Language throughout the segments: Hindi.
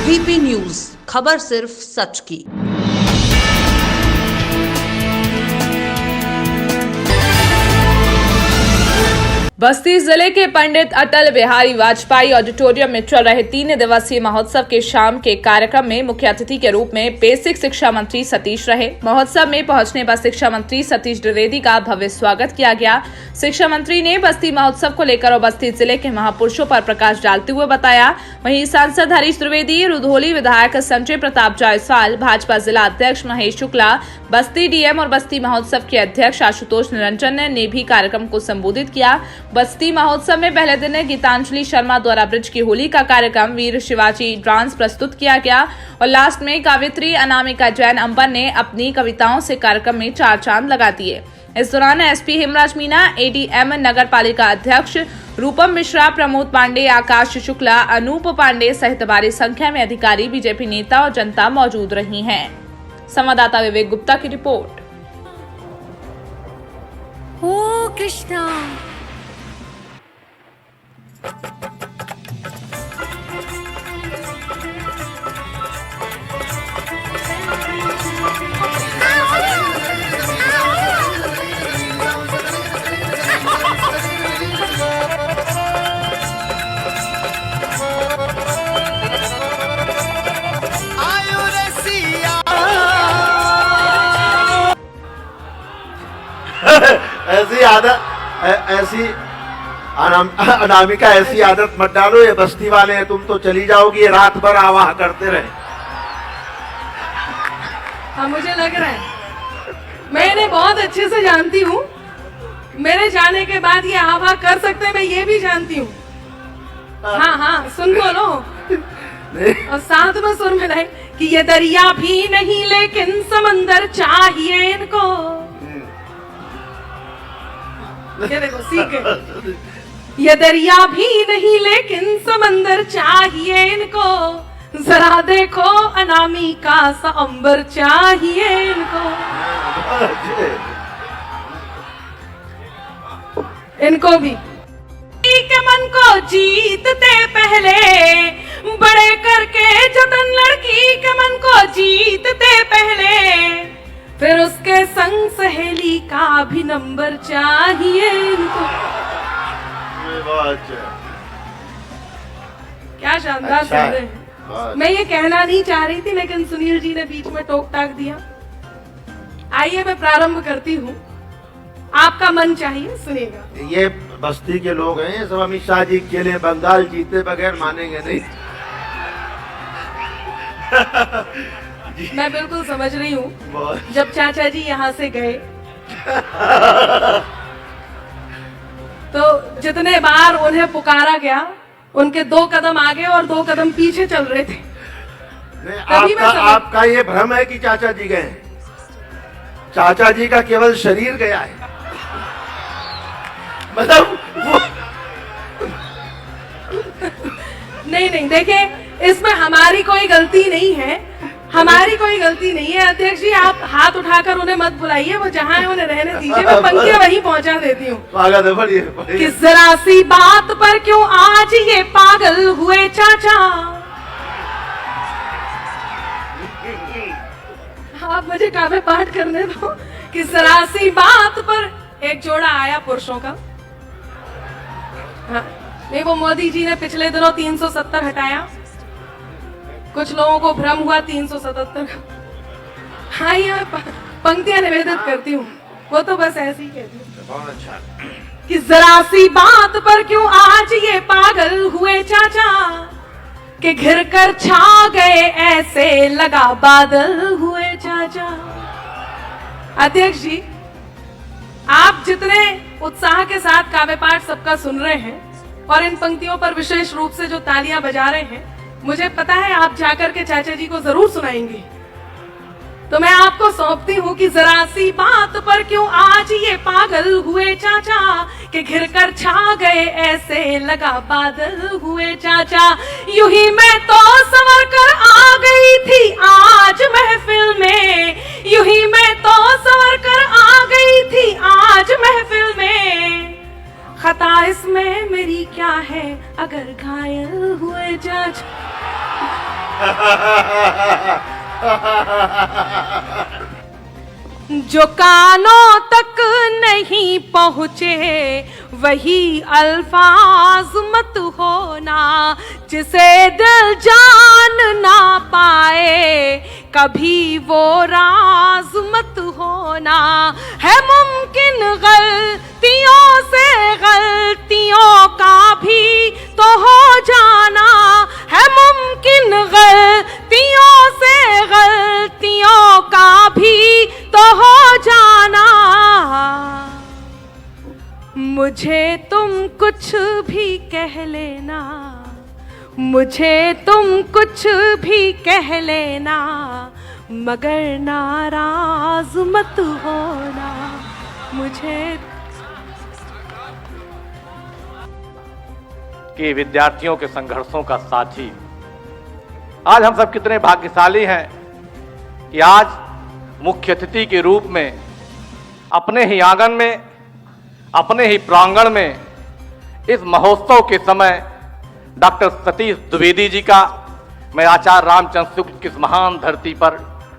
एबीपी न्यूज, खबर सिर्फ सच की। बस्ती जिले के पंडित अटल बिहारी वाजपेयी ऑडिटोरियम में चल रहे 3 दिवसीय महोत्सव के शाम के कार्यक्रम में मुख्य अतिथि के रूप में बेसिक शिक्षा मंत्री सतीश रहे। महोत्सव में पहुंचने पर शिक्षा मंत्री सतीश द्विवेदी का भव्य स्वागत किया गया। शिक्षा मंत्री ने बस्ती महोत्सव को लेकर और बस्ती जिले के महापुरुषों पर प्रकाश डालते हुए बताया। वहीं सांसद हरीश द्विवेदी, रुधौली विधायक संजय प्रताप जायसवाल, भाजपा जिला अध्यक्ष महेश शुक्ला, बस्ती डीएम और बस्ती महोत्सव के अध्यक्ष आशुतोष निरंजन ने भी कार्यक्रम को संबोधित किया। बस्ती महोत्सव में पहले दिन गीतांजलि शर्मा द्वारा ब्रिज की होली का कार्यक्रम वीर शिवाजी डांस प्रस्तुत किया गया और लास्ट में कावित्री अनामिका जैन अंबर ने अपनी कविताओं से कार्यक्रम में 4 चांद लगा दिए। इस दौरान एसपी हेमराज मीना, एडीएम नगर पालिका अध्यक्ष रूपम मिश्रा, प्रमोद पांडे, आकाश शुक्ला, अनूप पांडे सहित भारी संख्या में अधिकारी, बीजेपी नेता और जनता मौजूद रही हैं। संवाददाता विवेक गुप्ता की रिपोर्ट। ओ कृष्णा, ऐसी आदत, ऐसी अनामिका, ऐसी आदत मत डालो। ये बस्ती वाले हैं, तुम तो चली जाओगी, ये रात भर आवाह करते रहे। हाँ, मुझे लग रहा है मैं इन्हें बहुत अच्छे से जानती हूँ। मेरे जाने के बाद ये आवाह कर सकते हैं, मैं ये भी जानती हूँ। हाँ हाँ, सुन बोलो और साथ में सुर मिलाए कि ये दरिया भी नहीं लेकिन समंदर चाहिए इनको। ये देखो, सीख गए। ये दरिया भी नहीं लेकिन समंदर चाहिए इनको, जरा देखो अनामिका सा अंबर चाहिए इनको। इनको भी के मन को जीतते पहले बड़े करके जतन, लड़की के मन को जीतते पहले फिर उसके संग सहेली का भी नंबर चाहिए इनको। क्या शानदार सुन रहे हैं। मैं ये कहना नहीं चाह रही थी, लेकिन सुनील जी ने बीच में टोक टाक दिया। आइए मैं प्रारंभ करती हूँ। आपका मन चाहिए, सुनिएगा। ये बस्ती के लोग हैं, ये सब अमित शाह जी के लिए बंगाल जीते बगैर मानेंगे नहीं। मैं बिल्कुल समझ रही हूँ। जब चाचा जी यहाँ से गए तो जितने बार उन्हें पुकारा गया, उनके 2 कदम आगे और 2 कदम पीछे चल रहे थे। आपका ये भ्रम है कि चाचा जी गए। चाचा जी का केवल शरीर गया है, मतलब वो नहीं, देखिए, इसमें हमारी कोई गलती नहीं है। हमारी कोई गलती नहीं है। अध्यक्ष जी, आप हाथ उठाकर उन्हें मत बुलाइए, वो जहाँ है उन्हें रहने दीजिए। मैं पंक्तियां वहीं पहुंचा देती हूँ। कि जरा सी बात पर क्यों आज ये पागल हुए चाचा। आप मुझे काव्य पाठ करने दो। कि जरा सी बात पर एक जोड़ा आया पुरुषों का। हाँ, नहीं, वो मोदी जी ने पिछले दिनों 370 हटाया। कुछ लोगों को भ्रम हुआ 377 का। हाँ, ये पंक्तियां निवेदित करती हूँ, वो तो बस ऐसे ही कहती हूँ। कि जरा सी बात पर क्यों आज ये पागल हुए चाचा, कि घिर कर छा गए ऐसे लगा बादल हुए चाचा। अध्यक्ष जी, आप जितने उत्साह के साथ काव्य पाठ सबका सुन रहे हैं और इन पंक्तियों पर विशेष रूप से जो तालियां बजा रहे हैं, मुझे पता है आप जाकर के चाचा जी को जरूर सुनाएंगे। तो मैं आपको सौंपती हूँ कि जरा सी बात पर क्यों आज ये पागल हुए चाचा, कि घिर कर छा गए ऐसे लगा बादल हुए चाचा। यूं ही मैं तो संवर कर आ गई थी आज महफिल में, यूं ही मैं तो संवर कर आ गई थी आज महफिल में। खता इसमें मेरी क्या है अगर घायल हुए चाचा। जो कानों तक नहीं पहुँचे वही अल्फाज मत होना, जिसे दिल जान ना पाए कभी वो राज मत होना। है मुमकिन गलतियों से गलतियों का भी तो हो जाना, है मुमकिन गलतियों से गलतियों का भी तो हो जाना। मुझे तुम कुछ भी कह लेना, मुझे तुम कुछ भी कह लेना, मगर नाराज मत होना मुझे। कि विद्यार्थियों के संघर्षों का साथी। आज हम सब कितने भाग्यशाली हैं कि आज मुख्य अतिथि के रूप में अपने ही आंगन में, अपने ही प्रांगण में इस महोत्सव के समय डॉक्टर सतीश द्विवेदी जी का, मैं आचार्य रामचंद्र शुक्ल की इस महान धरती पर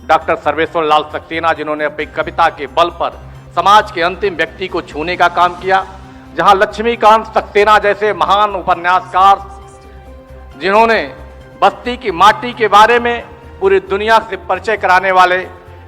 डॉक्टर सर्वेश्वर लाल सक्सेना, जिन्होंने अपनी कविता के बल पर समाज के अंतिम व्यक्ति को छूने का काम किया, जहां लक्ष्मीकांत सक्सेना जैसे महान उपन्यासकार, जिन्होंने बस्ती की माटी के बारे में पूरी दुनिया से परिचय कराने वाले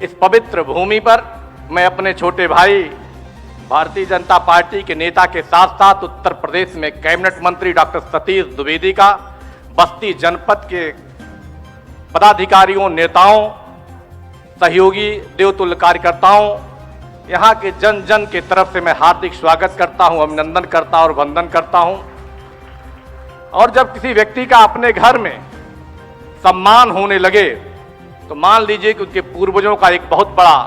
इस पवित्र भूमि पर मैं अपने छोटे भाई भारतीय जनता पार्टी के नेता के साथ साथ उत्तर प्रदेश में कैबिनेट मंत्री डॉक्टर सतीश द्विवेदी का, बस्ती जनपद के पदाधिकारियों, नेताओं, सहयोगी, देवतुल्य कार्यकर्ताओं, यहाँ के जन जन के तरफ से मैं हार्दिक स्वागत करता हूँ, अभिनंदन करता और वंदन करता हूँ। और जब किसी व्यक्ति का अपने घर में सम्मान होने लगे तो मान लीजिए कि उनके पूर्वजों का एक बहुत बड़ा,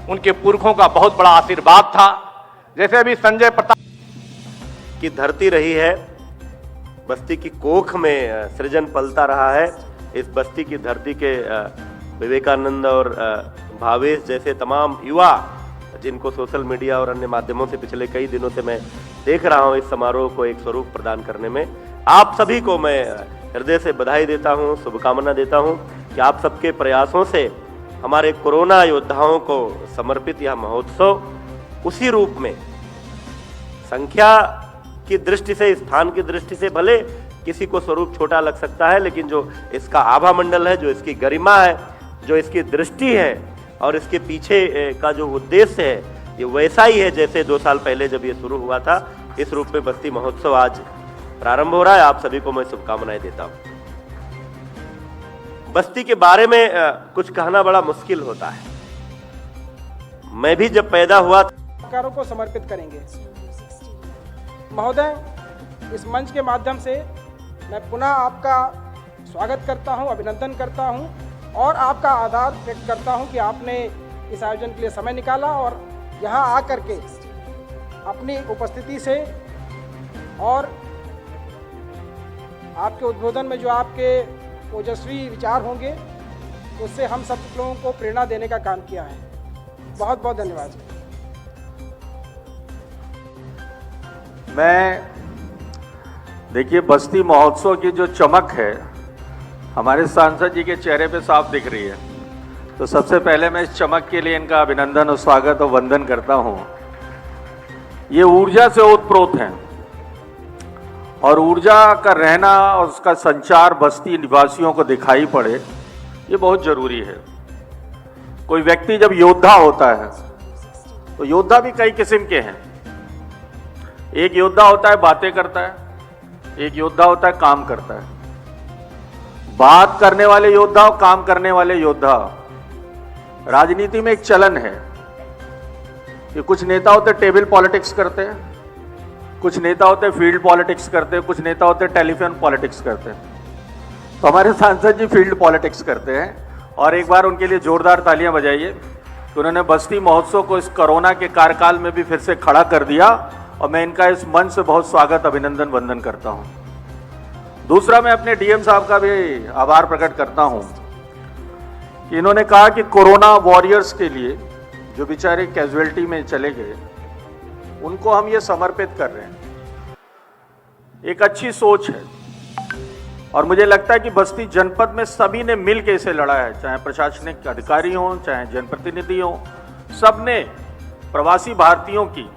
उनके पुरखों का बहुत बड़ा आशीर्वाद था। जैसे अभी संजय प्रताप की धरती रही है, बस्ती की कोख में सृजन पलता रहा है। इस बस्ती की धरती के विवेकानंद और भावेश जैसे तमाम युवा, जिनको सोशल मीडिया और अन्य माध्यमों से पिछले कई दिनों से मैं देख रहा हूं, इस समारोह को एक स्वरूप प्रदान करने में आप सभी को मैं हृदय से बधाई देता हूं, शुभकामना देता हूं कि आप सबके प्रयासों से हमारे कोरोना योद्धाओं को समर्पित यह महोत्सव उसी रूप में, संख्या की दृष्टि से, स्थान की दृष्टि से भले किसी को स्वरूप छोटा लग सकता है, लेकिन जो इसका आभा मंडल है, जो इसकी गरिमा है, जो इसकी दृष्टि है और इसके पीछे का जो उद्देश्य है, ये वैसा ही है जैसे 2 साल पहले जब ये शुरू हुआ था। इस रूप में बस्ती महोत्सव आज प्रारंभ हो रहा है। आप सभी को मैं शुभकामनाएं देता हूं। बस्ती के बारे में कुछ कहना बड़ा मुश्किल होता है। मैं भी जब पैदा हुआ कलाकारों को समर्पित करेंगे। महोदय, इस मंच के माध्यम से मैं पुनः आपका स्वागत करता हूं, अभिनंदन करता हूं और आपका आभार व्यक्त करता हूं कि आपने इस आयोजन के लिए समय निकाला और यहां आकर के अपनी उपस्थिति से और आपके उद्बोधन में जो आपके ओजस्वी विचार होंगे उससे हम सब लोगों को प्रेरणा देने का काम किया है। बहुत बहुत धन्यवाद। मैं देखिए, बस्ती महोत्सव की जो चमक है हमारे सांसद जी के चेहरे पे साफ दिख रही है। तो सबसे पहले मैं इस चमक के लिए इनका अभिनंदन और स्वागत और वंदन करता हूं। ये ऊर्जा से ओतप्रोत हैं और ऊर्जा का रहना और उसका संचार बस्ती निवासियों को दिखाई पड़े, ये बहुत जरूरी है। कोई व्यक्ति जब योद्धा होता है तो योद्धा भी कई किस्म के हैं। एक योद्धा होता है बातें करता है, एक योद्धा होता है काम करता है। बात करने वाले योद्धा और काम करने वाले योद्धा, राजनीति में एक चलन है कि कुछ नेता होते टेबल पॉलिटिक्स करते हैं, कुछ नेता होते फील्ड पॉलिटिक्स करते हैं, कुछ नेता होते टेलीफोन पॉलिटिक्स करते हैं। तो हमारे सांसद जी फील्ड पॉलिटिक्स करते हैं और एक बार उनके लिए जोरदार तालियां बजाइए कि उन्होंने बस्ती महोत्सव को इस कोरोना के कार्यकाल में भी फिर से खड़ा कर दिया और मैं इनका इस मंच से बहुत स्वागत, अभिनंदन, वंदन करता हूं। दूसरा, मैं अपने डीएम साहब का भी आभार प्रकट करता हूं कि इन्होंने कहा कि कोरोना वॉरियर्स के लिए जो बेचारे कैजुअलिटी में चले गए उनको हम ये समर्पित कर रहे हैं। एक अच्छी सोच है। और मुझे लगता है कि बस्ती जनपद में सभी ने मिल के इसे लड़ा है, चाहे प्रशासनिक अधिकारी हों, चाहे जनप्रतिनिधि हों, सब ने प्रवासी भारतीयों की